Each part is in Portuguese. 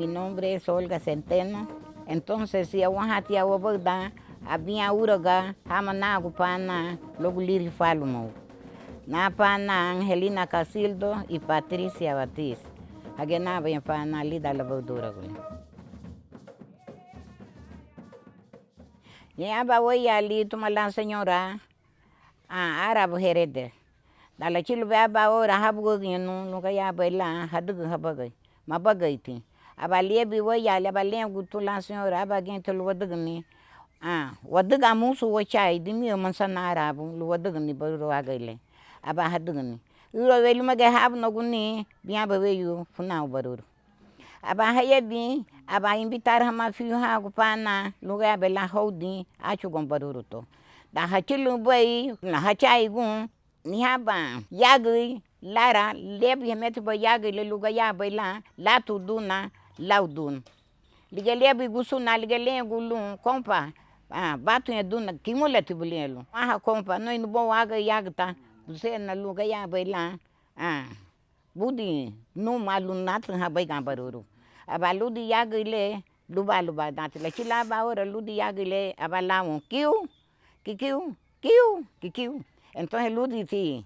Mi nombre es Olga Centeno. Entonces, si awahati awabagda, abinha uraga, hamanago pana, logo liri falumo. Na pana Angelina Casildo e Patrícia Batiz. Agenaba em pana ali da lavadora. E abawai ali tumala senhora, árabe herede. Dala chilo be abawora habugin no kaya baila hadug habagai. Mabagaiti. Abalia bi wai ali abalia gutula senhora abagin tulu wadugni. Waduga musu wachai dimi mansana arabu lu wadugni baru agaile. Aba hadugni. Uro weli maga habu no guni biya baweyu funau baruru. Aba hayebi aba invitar hama fiu hagu pana lugar bela holding achu gombaruru to. Da hachilu boy na hachai gun ni haba yagui lara lebi hemetu boy yagui le lugar ya bela latu duna laudun. Liga lebi gusuna liga lengulun kompa batu duna kimula tibulelo. Kompa no inu bom aga yagta você na lugar ya bela budi no malunat habai gambaruru. Abaludi yagile luba dati la chila ba ora ludi yagile abalawon kikiu. Entonces ludi ti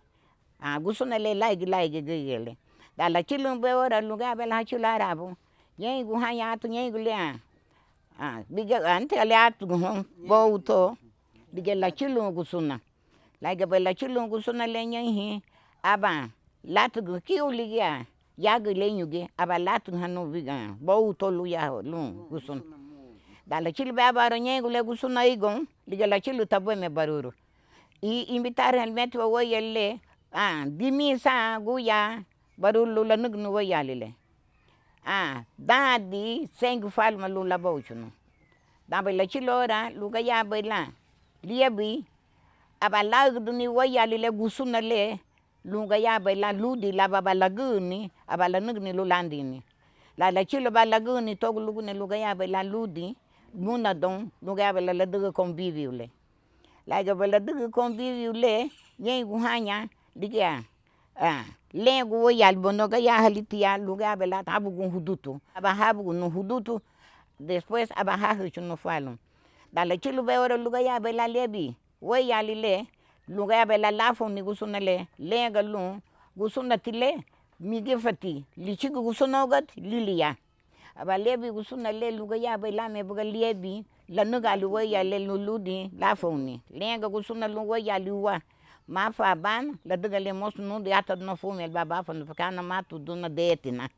gusuna le like gele. Da la chilum be ora lugar bela chila arabu. Yen gu hayatu yen gu le biga ante aliatu voltou. Diga la chilum gusuna. Like bela chilum gusuna le yen aba latu kiu ligia. Yaga lenyuge abalatu hanu viga bou tolu ya lu gusun dala chilu baba nyengu le gusuna igon liga la chilu tabwe me baruru I invitar helmet wo yelle dimisa guya barulu la nugnu wo yalile dadi sengu falma lu la bouchuno daba la chilora luga ya bela liebi abalag duni wo yalile gusuna le lunga ya bela ludi la baba laguni abala nugni lulandini la chilo balaguni togu lugune luga ya bela ludi muna don luga ya bela duga convivio le la ga bela duga convivio le yen guhanya diga lengu wo yal bono ga ya halitia luga ya bela tabu gun hudutu aba habu no hudutu después aba hahu no falum la chilo be ora luga ya bela lebi wo yalile luga ya bela lafo ni gusuna le lenga lu gusuna tile mige fati lichigu gusuna ogat lilia aba lebi gusuna le luga ya bela me buga lebi la nuga luwa ya le luludi lafo ni lenga gusuna luwa ya liwa mafa ban la duga le mos no de ata no fume baba fa no kana matu duna detina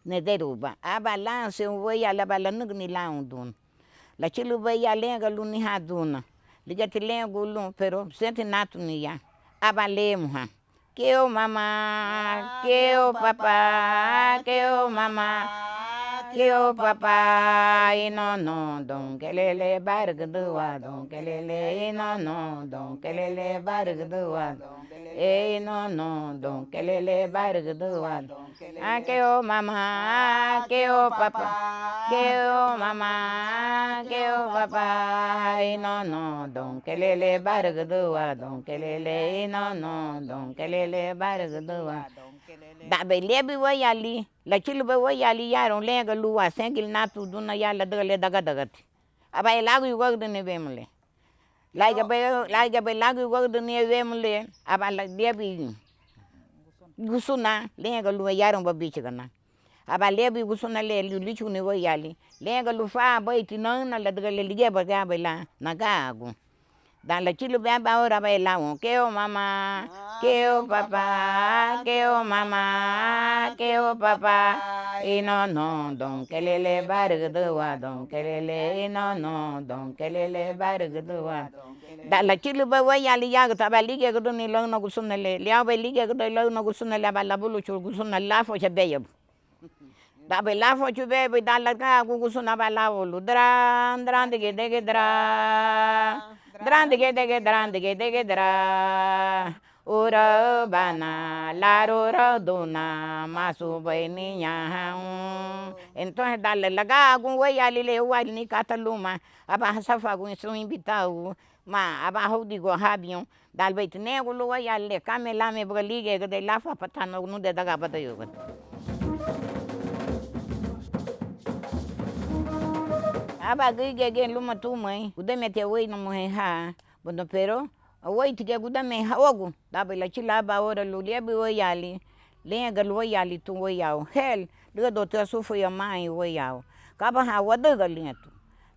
ne deruba aba lance wo ya la bala nugni laundun la chilu ba ya lenga lu ni haduna ligati lengo lu pero sente natu ni ya abalemu keu mama keu papá keu mama keu papá inono don kelele bargdua don kelele inono don kelele bargdua inono don kelele bargdua keu mama keu papá keu mama keu papá inono don kelele bargdua don kelele inono don kelele bargdua da be lebi wayali la chilu be wayali yaron lenga luwa sengil natu duna yala dagale dagadagati aba lagu yugde ne bemle laiga be lagu yugde ne bemle aba la lebi gusuna lenga luwa yaron ba bichigana aba lebi gusuna le lichu ne wayali lenga lu fa baiti nana la dagale lige ba ga bela nagagu dan la chilo be ba ora ba lawon keo mama keo papá keo mama keo papá inono don kelele bargdua don kelele inono don kelele bargdua da la chilo be wayali yagta ba lige gudu ni lo no gusuna le ba lige gudu lo no gusuna le ba la bulu chu gusuna la fo che beyab da be la fo chu be da la ga gusuna ba la wolu dran dege dra Drandige dra ura bana la rora dona masu niña entonces dale la gagun we ali le wali ni kataluma aba safa gun so invitado ma aba digo habion dal bait nego lo we ali kamela me bolige de la fa patano no de daga batayo Abagige luma tu mãe. O demete oi no morrer ha. Bueno, pero oi tige gudame ha ogu. Daba la chilaba ora lulia bi oi ali. Lenga lu oi ali tu oi ao. Hel, liga do teu sufu ya mãe oi ao. Kaba ha wadaga linto.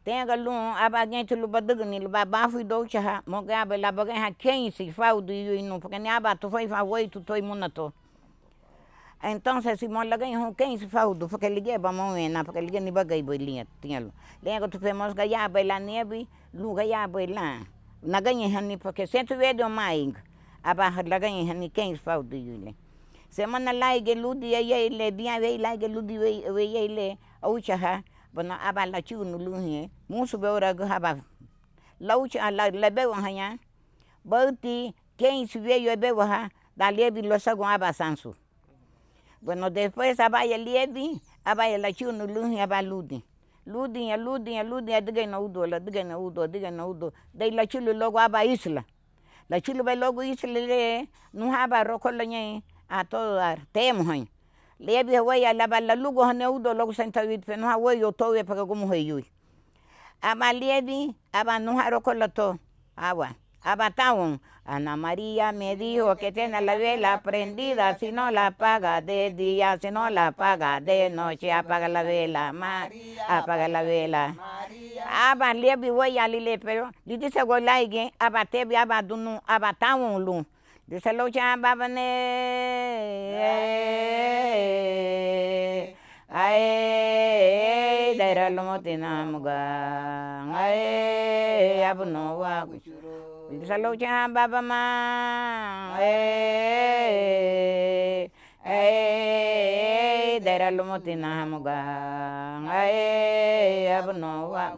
Tenga lu abagente lu badaga ni lu babafu do cha. Mogaba la bagan ha quem se fau do yu no porque ne aba tu foi fa oi tu toi munato. Então, se mo lagan ho quem se faldo, porque liguei ba mão na, porque liguei ni bagay bolinha, tinha lo. Lenga tu femos ga ya ba la nebe, lu ga ya ba la. Na ganhe hani porque sento vedo mai. Aba lagan hani quem se faldo yule. Semana lá e ludi e ele dia ve lá e ludi ve ele au cha bona aba la chu no lu he. Musu be ora ga aba. Lau cha la lebe wa hanya. Bauti quem se veio be wa da lebi lo sagon aba sansu. Bueno, después abaya liebi, abaya la chuno luhi abaludi. Ludi, diga na udo. Dei la chulo logo aba isla. La chulo vai logo isla le, no haba rocola nye, a todo ar, temo hein. Liebi hawai alaba la lugo hane udo logo senta wit fe no hawai yo towe para como hei. Aba liebi, aba no ha rocola to, agua. Abatawon, Ana María me dijo que tiene la vela prendida, si no la apaga de día, si no la apaga de noche, apaga la vela, María, apaga la vela. Aba lebi woy alile pero, dice golaige, abatebi abadunu, abatawon lu. Dice lo cha babane, ay, daira lomotina muga, ay, abuno wa kuchuro. Salo cha baba ma dera lomotina muga abno wa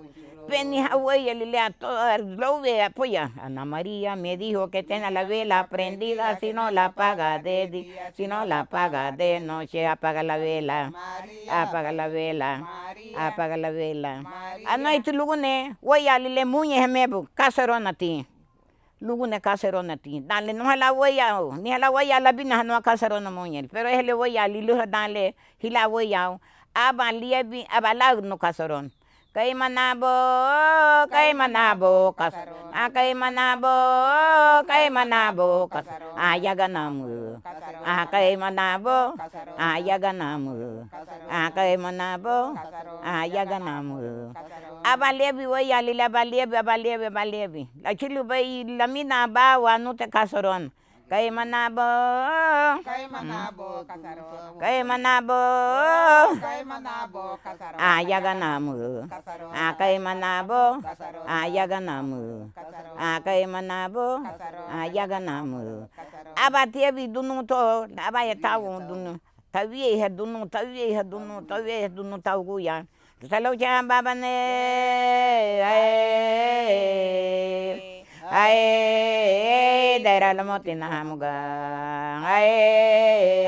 peni hawai le a todo lo ve apoya. Ana María me dijo que tenga la vela prendida, si no la apaga de día, si no la apaga de noche, apaga la vela, María, apaga la vela, María, apaga la vela. Anoite lugune voy a le muñe mebu caserona ti. Lugu ne caserona ti. Dale no la voy a ni la voy a la bina no caserona muñel. Pero es le voy a lilu dale hila voy a aba liebi aba la no caseron. Kay manabo caseron. Kay manabo caseron. Ayaganamu. Kay manabo ayaganamu. Kay manabo ayaganamu. Abaliebi voy a lila abaliebi. La chilu bay la mina ba wa no te caseron. Kay manabo caseron. Kay manabo caseron. Ayaganamu. Kay manabo ayaganamu. Kay manabo ayaganamu. Abatiebi dunu to abaya tawo dunu. Tawie dunu tawguya. Salo cha baba ne daira la motina muga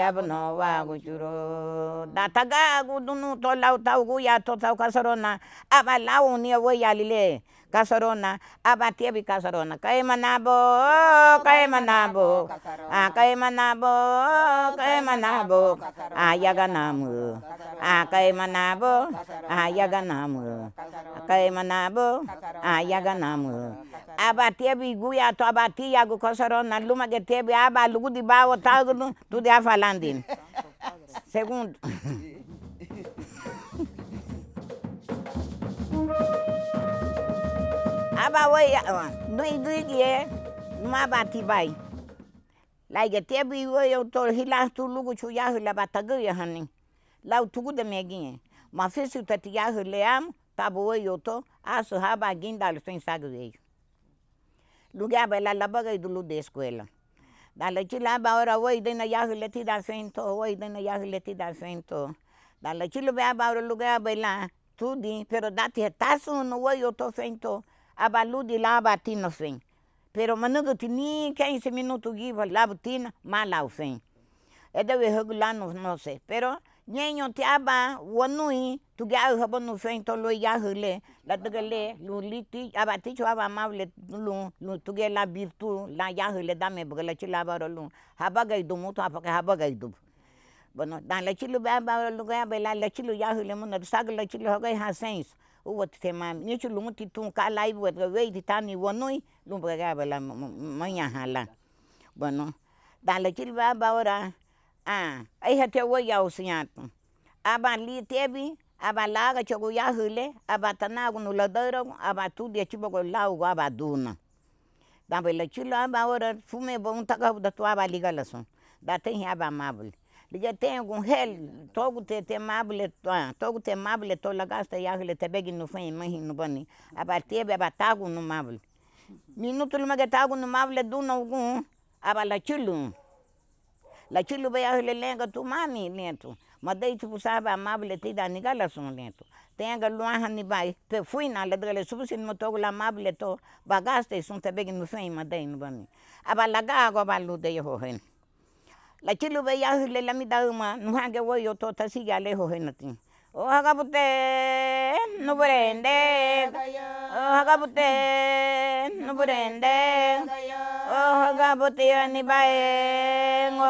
abno wa guchuro dataga gudunu to lau tawguya to taw kasarona abalau ni voy alile kasarona abatiebi kasarona kay manabo kay manabo ayaganamu kay manabo ayaganamu kay manabo ayaganamu abatiebi guya to abatia gu kasarona luma que tebe aba lugu di bawo tagno tu de afalandin segundo aba way no idugie numa bati bai like tebi way to hila tu lugu chu ya hila batagu ya hani lau tugu de meginhe ma fesi tatia leam tabo way to aso haba gindal sem sagveio lugar bela la bagay dulu de escuela dala chila ba ora way de na ya leti da fento way de na ya leti da fento dala chilo ba ora lugar bela tudi pero dati taso no way to fento abaludi la batina fen pero manugo tini 15 minutos giva la batina mala fen deve regular no sé pero nyenyo ti aba wonui tu ga habo no fento lo ya hule la degale lu liti aba ti cho aba mable lu tu ga la virtu la ya hule dame bugala chi la baro lu haba ga du muto apa haba ga du bueno dan la chi lu ba lu ga la chi lu ya hule mun sag la chi lu ga ha sens o te ma ni chu lungu ti tun ka lai bu we ti tani wonui lumbu ga ba la manhã lá. Bueno, dale chilva ahora ai hate wo ya usiato. Aba li tebi aba laga chogo ya hule aba tanago no ladero aba tudo e tipo laugo aba duna. Dava la chilva ahora fume bom taga da tua aba liga la son. Da tem aba amable. Liga tem algum hel togo te amable togo te amable to la gasta ya hule te begi no fem mahi no bani. Aba tebe aba tago no amable. Minuto luma que tago no amable duna algum aba la chilu. La chilu vai a lenga tu mami lento. Mas daí tu sabe amable te da nigala son lento. Tenga luaha ni vai. Te fui na la dele subusin motogo la amable to bagaste son te begi no fem madei no bani. Aba la gago aba lu de ho hen. La chilu vai a la mi da uma no hange wo yo to ta siga le ho hen tin. O hagabute no prende. O hagabute no prende. O hagabute ani bae ngo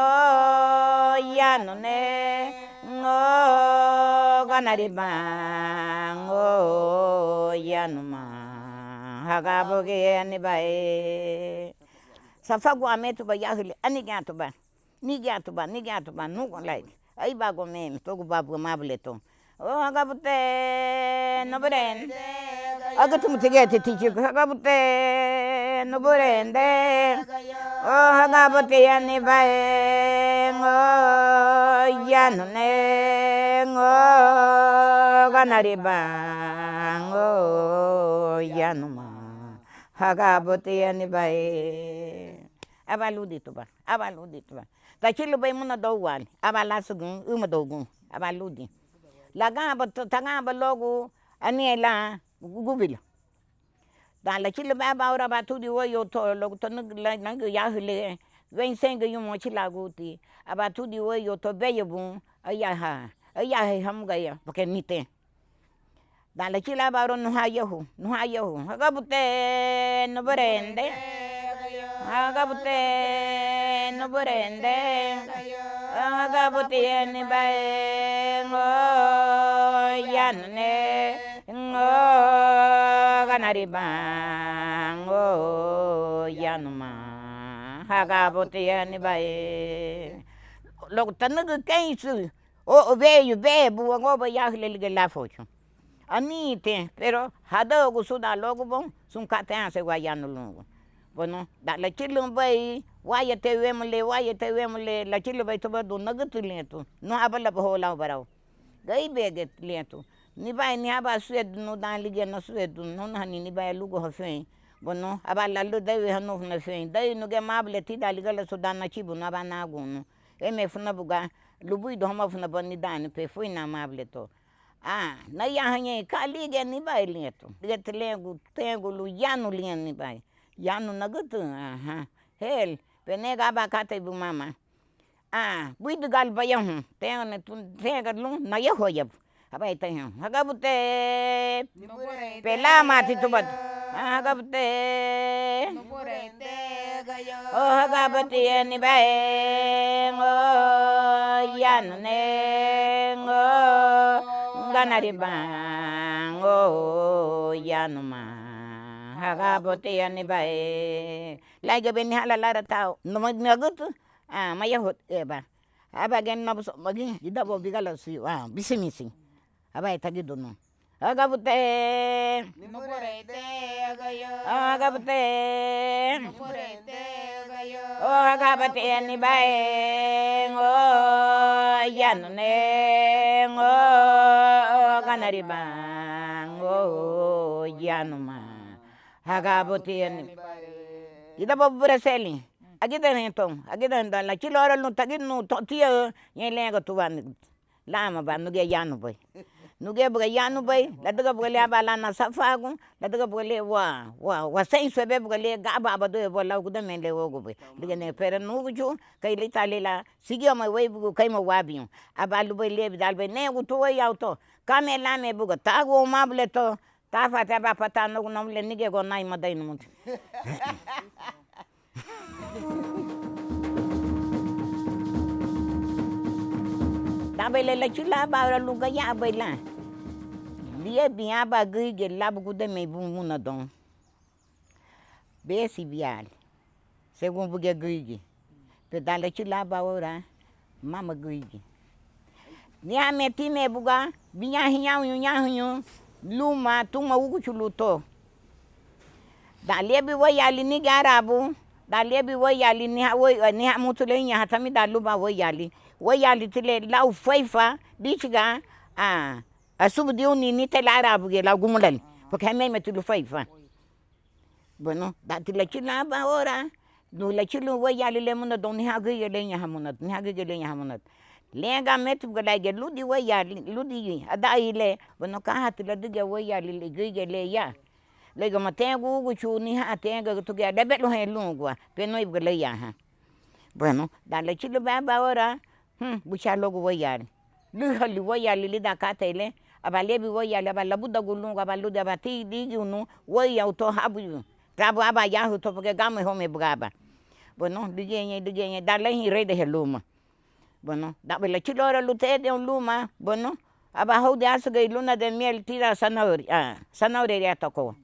ya no ne ngo ganari ba ngo ya no ma hagabuke ani bae safagu ameto ba yahile ani gato ba ni gato ba no like ai ba go mem to go babu mableto o hagabute no prende agatu mutigete tichi hagabute no prende o hagabute ani bae ngo ya no ne ngo ganari ba ngo ya no ma hagabute ani bae abaludito ba ta chilo ba muna dowal abalasugun uma dogun abaludi lagaba tangaba logo aniela gubila dan la chilo ba ora ba tudi wo yo to logo to nang ya hule ven senga yumo chilaguti aba tudi wo yo to beyebun ayaha hamga ya porque nite dan la chila ba ro no hayo hagabute no berende hagabute no berende hagabute ni bae ngo yanne ngo ganari bango yanuma hagabute ni bae logo tanaga kensu o veio bebo ngoba yahle la focho anite pero hada go suda logo bom sun katen se guayano longo. Bueno, da la chilum bay waya te wemle la chilum bay to ba do nagat lento no abala bo la barau gai beget lento ni bay ni aba sued no dan liga no sued no hani ni bay lugo ha fen bueno abala lu dai hanu na fen dai no ge mable ti da liga la sudan na chibu na ba na gunu e me funa buga lubui do ma funa bani dan pe foi na mable to na ya hanye ka liga ni bay lento liga tengo lu yanu ni bay yanu nagutu hel penega abacate bu mama buidu gal bayam tenga lu na ye hoyab abai tenha hagabute pela mati tubat hagabute o hagabute ni bae ngo yanu ne ngo ganari bango yanu ma hagabote ani bae lagi beni hala lara tau no magutu maya hot eba aba gen no magi ida bo bigala si bisimisi aba tagi dono hagabote no porete gayo hagabote no porete gayo o hagabote ani bae ngo yanu ne ngo ganari bango yanu ma hagabote ani ida bo braseli agida então agida la chilora no tagino tia yelenga tuan lama ba no ge yanu boy no ge boga yanu boy la daga boga le bala na safagu la daga boga le wa sem swebe boga le gaba ba do bola guda men le wogo boy diga ne pera no gujo kai le talela sigio ma we bugo kai ma wabion abalu boy le dal be ne guto wa auto kamela me boga tago mableto ta fata ba pata no le nige go nai madai no mundo Dabele la chula ba luga ya baila lia bem abagige labugu de me bumuna don. Besi vial. Segundo bugue gige. Pedala chilaba ora. Mama gige. Nia meti me buga. Binha hinha luma tuma ugu chuluto. Dali bi wayali ni garabu. Dali bi wayali ni mutule nya hatami daluba wayali. Wayali tile lau faifa dichiga asubu ni tela arabu ge la gumulal. Porque me metulu faifa. Bueno, datila chilaba ora. No la chilu wayali le muna don ni hagige le nya hamunat. Ni hagige le nya hamunat. Lenga metu galage ludi wayali ludi adaile. Bueno kahatila diga wayali le gige le ya. Lega matengo ugu chuni ha tenga tuga debelo he lungua peno ibgale ya ha. Bueno, dale chilo baba ora bucha logo wayali. Luhali wayali lida katele abalebi wayali abalabuda gulunga abaluda abati digi unu waya uto habu. Trabu aba yahu to porque gama home braba. Bueno, digenye dale hi rede heluma. Bueno, dabele chilo ora lute de luma. Bueno, aba hode asga luna de miel tira sanauri. Sanauri ya toko.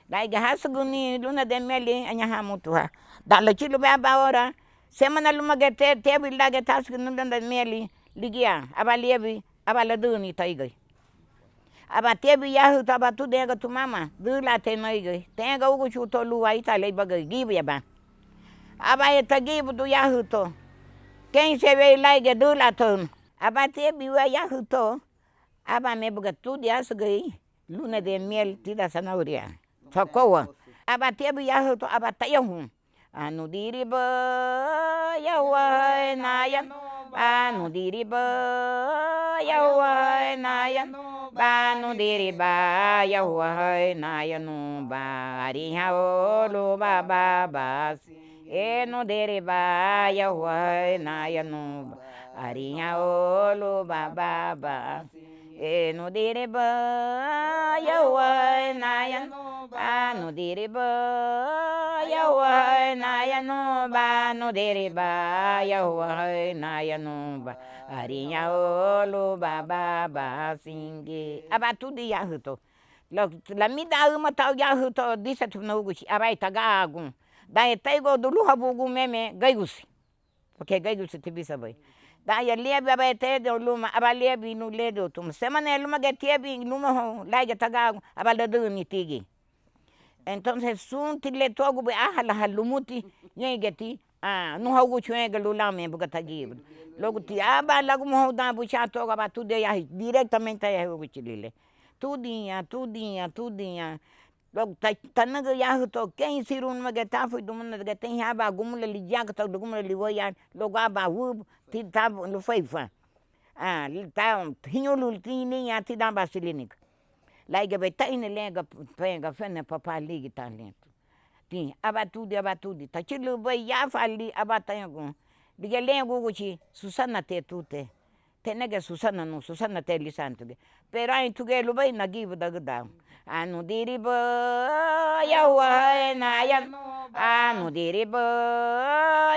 Daí hasuguni luna de meli anha mutua. Dala chilo baba ora. Semana luma gete tebi lage tasgu luna de meli ligia abaliebi abaladuni taigai. Aba tebi yahu taba tu denga tu mama. Dula tenaigai. Tenga ugu chuto lua itale bagai gibi aba. Aba eta gibi du yahu to. Quem se vê lage dula ton. Aba tebi wa yahu to. Aba me buga tu de asgai luna de mel tira sanauria. Sokoa. Abatebu yahu to abatayahu. Anu diriba yawa naya. Anu diriba yawa naya. Anu diriba yawa naya no bariha olo baba. Eno diriba yawa naya no bariha olo baba. Eno diriba yawa naya. Bano diriba yawa naya no bano diriba yawa naya no ba arinya olo baba singe abatudo yahuto la mida uma tal yahuto disse tu no guchi abai tagagun daí taigo do luhabugu meme gaigusi porque gaigusi tibisa bai daí lebi abai te do luma abalebi no ledo tum semana luma getebi luma laga tagagun abalado ni tigi. Entonces sunti le togo be la halumuti nyegeti no hagu chuenga lulame bugatagi logo ti aba lago mo da bucha togo aba tudo ya diretamente ya hagu chilile tudinha logo tanaga ya to quem sirun magata foi do mundo que tem aba gumula li jaga to gumula li woya logo aba u ti tava no feifa tá hinholu tininha ti da basilinica. Laiga betaine lenga penga fene papa ligi talento. Tin abatudi. Tachilu bai ya fali abatayango. Diga lengo guchi Susana te tute. Tenega Susana no Susana te lisanto. Pero ai tuge lu bai nagibu dagda. Anu diriba yawa na ya. Anu diriba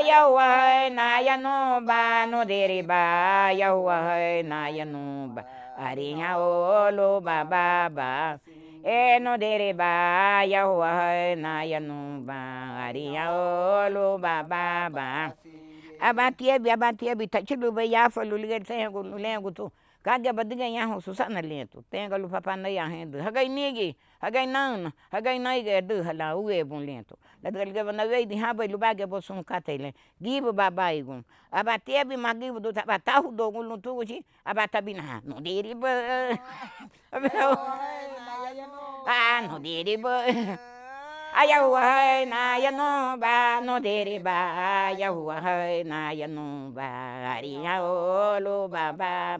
yawa na ya no ba no diriba yawa na ya no ba. Arinya olo baba eno deriba yawa na yanuba arinya olo baba abatiebi tachilu be yafa luliga tengo lengo tu kaga badiga yahu Susana lento tenga lu papa na yahendo hagai nigi hagai naiga du hala uwe bun lento la dalga na vei di haba lu baga bosun katele gibo baba igun abatiebi magibo do tabatahu do gulu tuji abatabina no diriba no diriba ayawa na ya no ba no diriba ayawa na ya no ba ariya olo baba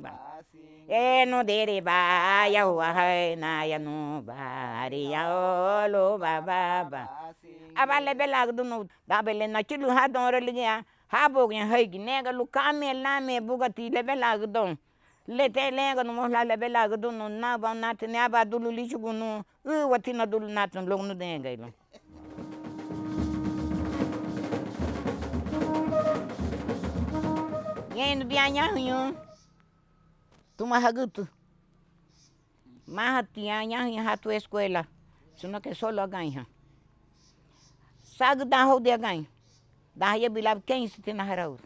no diriba ayawa na ya no ba ariya olo baba abale bela no dabele na chilu ha don religia ha bogin haigi nega lu kame lame bugati le bela don le te lenga no mohla le bela don na ba nat ne aba dulu lichugu no watina dulu nat no no denga ilo yen bianya hunyo tuma hagutu Mas tinha nha tu escola. Sino que solo ganha. Sag da ho de ganha. Da ya bilab quem se tem na harau.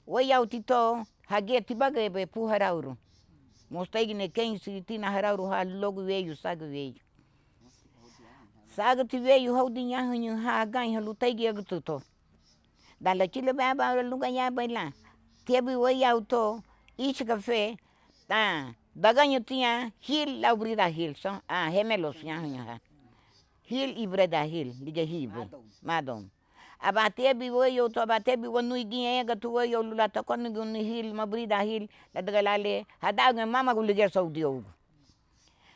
Oi au tito hage tibage be pu harau. Mostei ne quem se tem na harau ha logo veio sag veio. Sag ti veio ho de nha ha ganha lutei ge tuto. Da la chile ba lu ganha baila. Teve oi au to ich café. Tá. Da ganha tinha hil la brida hil só. Ah, remelos nha. Hil e breda hil, liga hibo. Madom. Abate biwo yo to abate biwo nui ginga tu yo lula to kon gun hil ma brida hil la dagalale hadaga mama gulige saudio.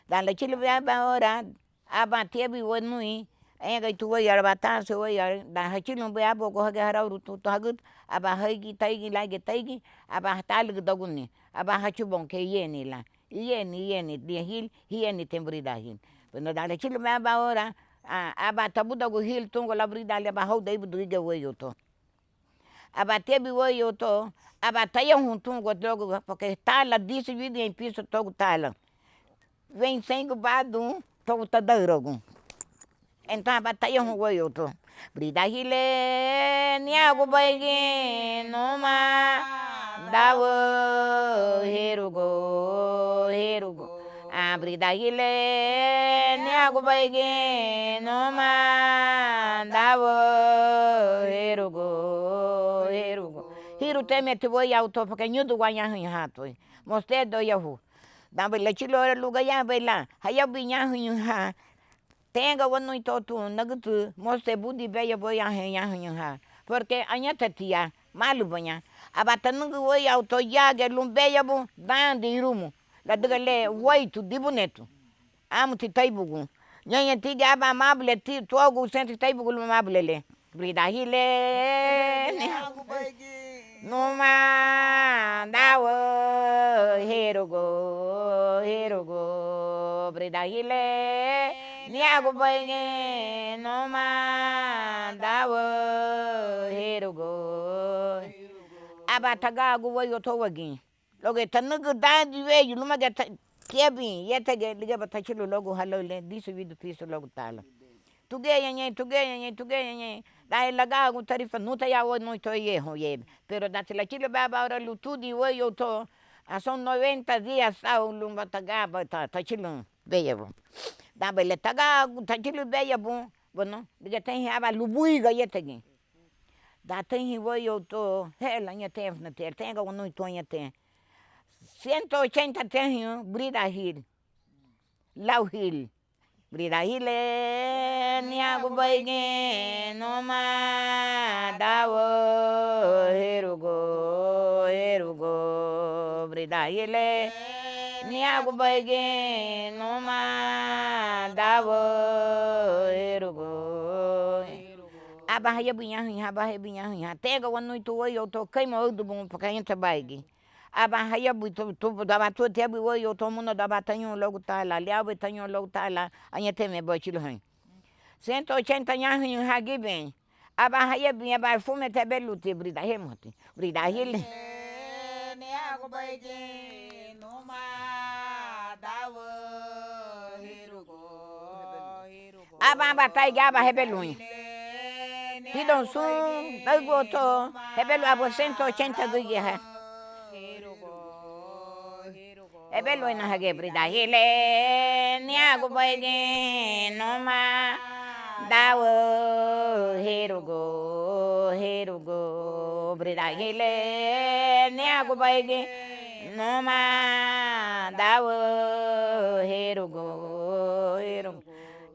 Dan la chile ba ora abate biwo nui enga tu yo arbata so yo da hachilo ba bo ko ha harauru to hagut aba haigi taigi lage taigi aba tal doguni aba hachu bon ke yeni la yeni de hil yeni tembrida hil. Bueno, dale chile me ba ora aba tabuda go hil tungo la brida le ba ho dei budige weyo to. Aba tebi weyo to, aba taia tungo logo porque tala disse vida em piso togo tala. Vem sem badu togo tadarogo. Então aba taia weyo to. Brida hile niago baigi numa dawo herugo. Brida hile niago baigi numa dawo herugo. Hiru teme te voy auto porque nyudu wanya hato. Moste do yahu. Damba la chilo luga ya baila. Haya binya ha. Tenga wanu itotu nagutu moste budi beya boya ha. Porque anya tatia malu banya. Abata nungu voy auto ya ge lumbeya bu dan de rumo. La degale waitu dibunetu. Amo ti taibugu. Nyanya tiga aba amable ti togo sente taibugu amable le. Brida hile numa dawo herugo. Brida hile niago baigi numa dawo herugo. Aba tagago wayo to wagi. Logo tanugu dadi veio numa gata kebi yeta ge liga batachilo logo halole diso vido piso logo tala. Tugeya nye. Dai laga gu tarifa nuta ya wo no to yeho ye. Pero dati la chile baba ora lutudi wo yo to. Son 90 días au lumba tagaba tachilo beyabo. Daba le tagago tachilo beyabo. Bueno, liga tem aba lubuiga yeta ge. Da tem wo yo to hela nya tem na ter tenga no to nya tem. 180 tem brida hil. Lau hil. Brida hile niago baigi numa dawo herugo. Brida hile niago baigi numa dawo herugo. Aba haya binha. Tega wanu tu yo to kaima odu bom porque entra baigi. Aba haya buto tu daba tu te bu yo to muno daba tanyo logo tala liabe tanyo logo tala anya teme bochilo han 180 nyahu hagi bem aba haya binha ba fume te belu te brida hemote brida hile ne ago baigi numa dawo herugo aba batai gaba rebelunha Tidon sun dagoto rebelu abo 180 do guerra Ebelo na hage brida hile niago baigi numa dawo herugo. Brida hile niago baigi numa dawo herugo.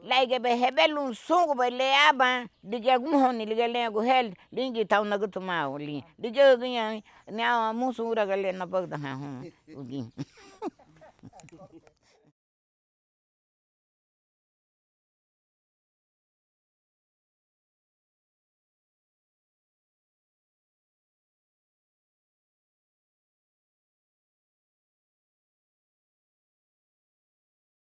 Laige be hebelun sungu be leaba dige gumhoni lige lego hel lingi taw nagutu mauli dige ginya nya musura gale na bagda ha ugi